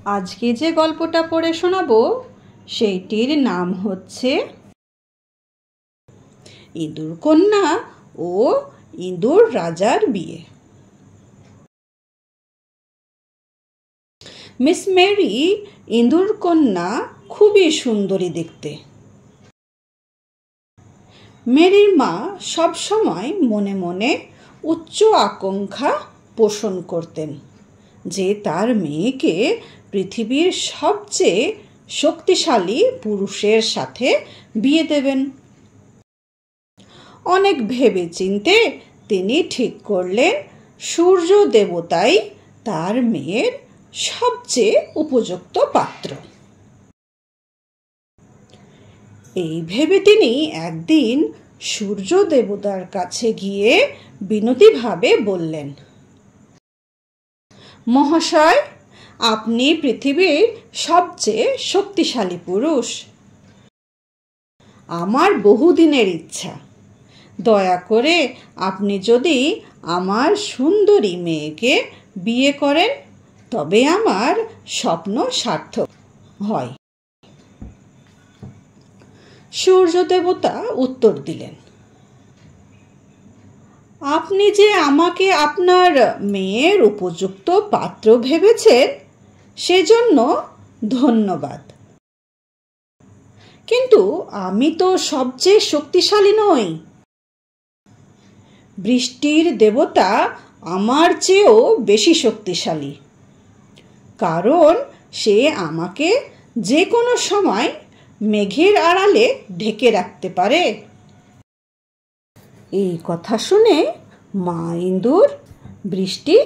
আজকে যে গল্পটা পড়ে শোনাবো সেইটির নাম হচ্ছে ইঁদুর কন্যা ও ইঁদুর রাজার বিয়ে। মিস মেরি ইঁদুর কন্যা খুবই সুন্দরী দেখতে। মেরির মা সবসময় মনে মনে উচ্চ আকাঙ্ক্ষা পোষণ করতেন যে তার মেয়েকে পৃথিবীর সবচেয়ে শক্তিশালী পুরুষের সাথে বিয়ে দেবেন। অনেক ভেবে চিন্তে তিনি ঠিক করলেন সূর্য দেবতাই তার মেয়ের সবচেয়ে উপযুক্ত পাত্র। এই ভেবে তিনি একদিন সূর্য দেবতার কাছে গিয়ে বিনতীভাবে বললেন, মহাশয়, আপনি পৃথিবীর সবচেয়ে শক্তিশালী পুরুষ। আমার বহুদিনের ইচ্ছা, দয়া করে আপনি যদি আমার সুন্দরী মেয়েকে বিয়ে করেন তবে আমার স্বপ্ন সার্থক হয়। সূর্য দেবতা উত্তর দিলেন, আপনি যে আমাকে আপনার মেয়ের উপযুক্ত পাত্র ভেবেছেন সেজন্য ধন্যবাদ, কিন্তু আমি তো সবচেয়ে শক্তিশালী নই। বৃষ্টির দেবতা আমার চেয়েও বেশি শক্তিশালী, কারণ সে আমাকে যে কোনো সময় মেঘের আড়ালে ঢেকে রাখতে পারে। এই কথা শুনে মা ইঁদুর বৃষ্টি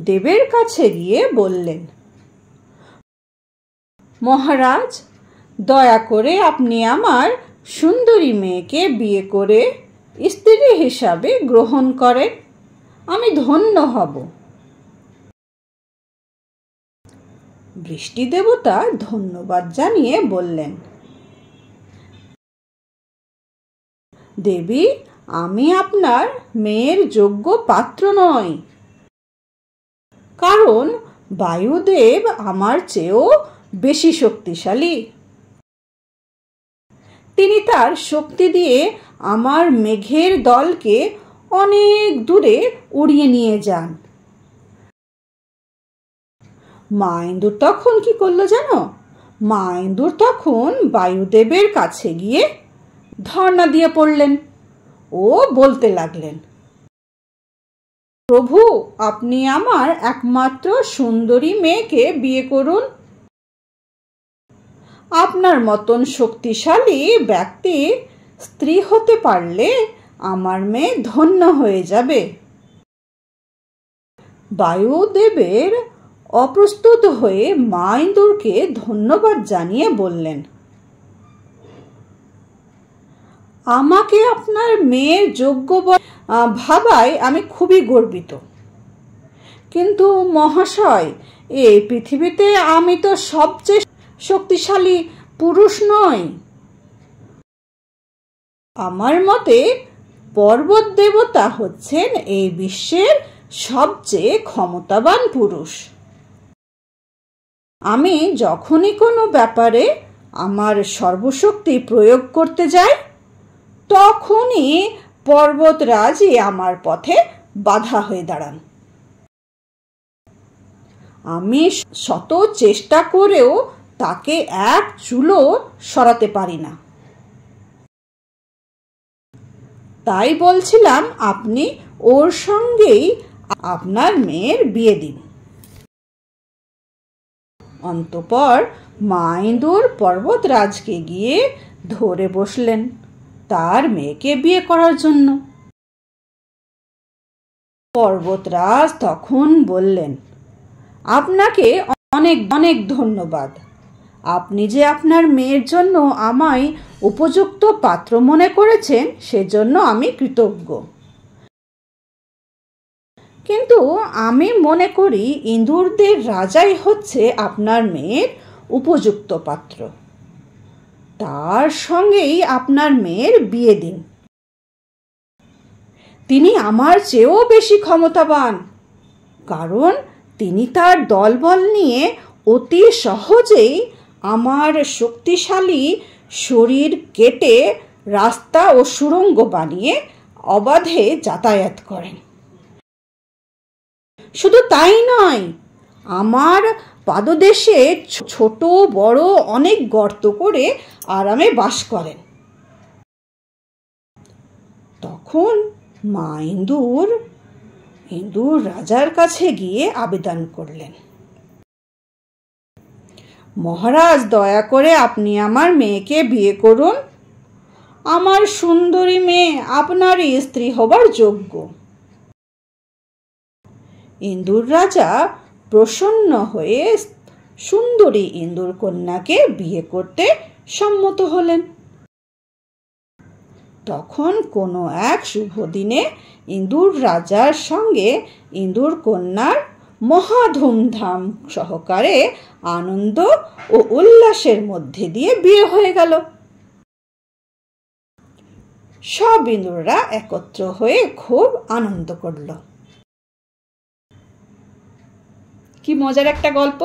দেবের কাছে গিয়ে বললেন, মহারাজ, দয়া করে আপনি আমার সুন্দরী মেয়েকে বিয়ে করে স্ত্রী হিসাবে গ্রহণ করেন, আমি ধন্য হব। বৃষ্টি দেবতা ধন্যবাদ জানিয়ে বললেন, দেবী, আমি আপনার মেয়ের যোগ্য পাত্র নই, কারণ বায়ুদেব আমার চেয়েও বেশি শক্তিশালী। তিনি তার শক্তি দিয়ে আমার মেঘের দলকে অনেক দূরে উড়িয়ে নিয়ে যান। মা ইঁদুর তখন কি করলো জানো? মা ইঁদুর তখন বায়ুদেবের কাছে গিয়ে ধর্ণা দিয়ে পড়লেন ও বলতে লাগলেন, প্রভু, আপনি আমার একমাত্র সুন্দরী মেয়েকে বিয়ে করুন। আপনার মতন শক্তিশালী ব্যক্তি স্ত্রী হতে পারলে আমার মেয়ে ধন্য হয়ে যাবে। বায়ুদেবের অপ্রস্তুত হয়ে মা ইঁদুরকে ধন্যবাদ জানিয়ে বললেন, আমাকে আপনার মেয়ের যোগ্য ভাবায় আমি খুবই গর্বিত, কিন্তু মহাশয়, এই পৃথিবীতে আমি তো সবচেয়ে শক্তিশালী পুরুষ নই। আমার মতে পর্বত দেবতা হচ্ছেন এই বিশ্বের সবচেয়ে ক্ষমতাবান পুরুষ। আমি যখনই কোনো ব্যাপারে আমার সর্বশক্তি প্রয়োগ করতে যাই তখনই পর্বতরাজই আমার পথে বাধা হয়ে দাঁড়ান। আমি শত চেষ্টা করেও তাকে এক চুলো সরাতে পারি না। তাই বলছিলাম আপনি ওর সঙ্গেই আপনার মেয়ের বিয়ে দিন। অন্তঃপর মা ইঁদুর পর্বতরাজকে গিয়ে ধরে বসলেন তার মেয়েকে বিয়ে করার জন্য। পর্বতরাজ তখন বললেন, আপনাকে অনেক অনেক ধন্যবাদ। আপনি যে আপনার মেয়ের জন্য আমায় উপযুক্ত পাত্র মনে করেছেন সেজন্য আমি কৃতজ্ঞ, কিন্তু আমি মনে করি ইঁদুরদের রাজাই হচ্ছে আপনার মেয়ের উপযুক্ত পাত্র। তার সঙ্গেই আপনার মেয়ের বিয়ে দিন। তিনি আমার চেয়েও বেশি ক্ষমতাবান, কারণ তিনি তার দলবল নিয়ে অতি সহজেই আমার শক্তিশালী শরীর কেটে রাস্তা ও সুড়ঙ্গ বানিয়ে অবাধে যাতায়াত করেন। শুধু তাই নয়, আমার পাদদেশে ছোট বড় অনেক গর্ত করে আরামে বাস করেন। তখন মা ইঁদুর রাজার কাছে গিয়ে আবেদন করলেন, মহারাজ, দয়া করে আপনি আমার মেয়েকে বিয়ে করুন। আমার সুন্দরী মেয়ে আপনারই স্ত্রী হবার যোগ্য। ইঁদুর রাজা প্রসন্ন হয়ে সুন্দরী ইঁদুর কন্যাকে বিয়ে করতে সম্মত হলেন। তখন কোনো এক শুভ দিনে ইঁদুর রাজার সঙ্গে ইঁদুর কন্যার মহা ধুমধাম সহকারে আনন্দ ও উল্লাসের মধ্যে দিয়ে বিয়ে হয়ে গেল। সব ইঁদুররা একত্র হয়ে খুব আনন্দ করল। কি মজার একটা গল্প!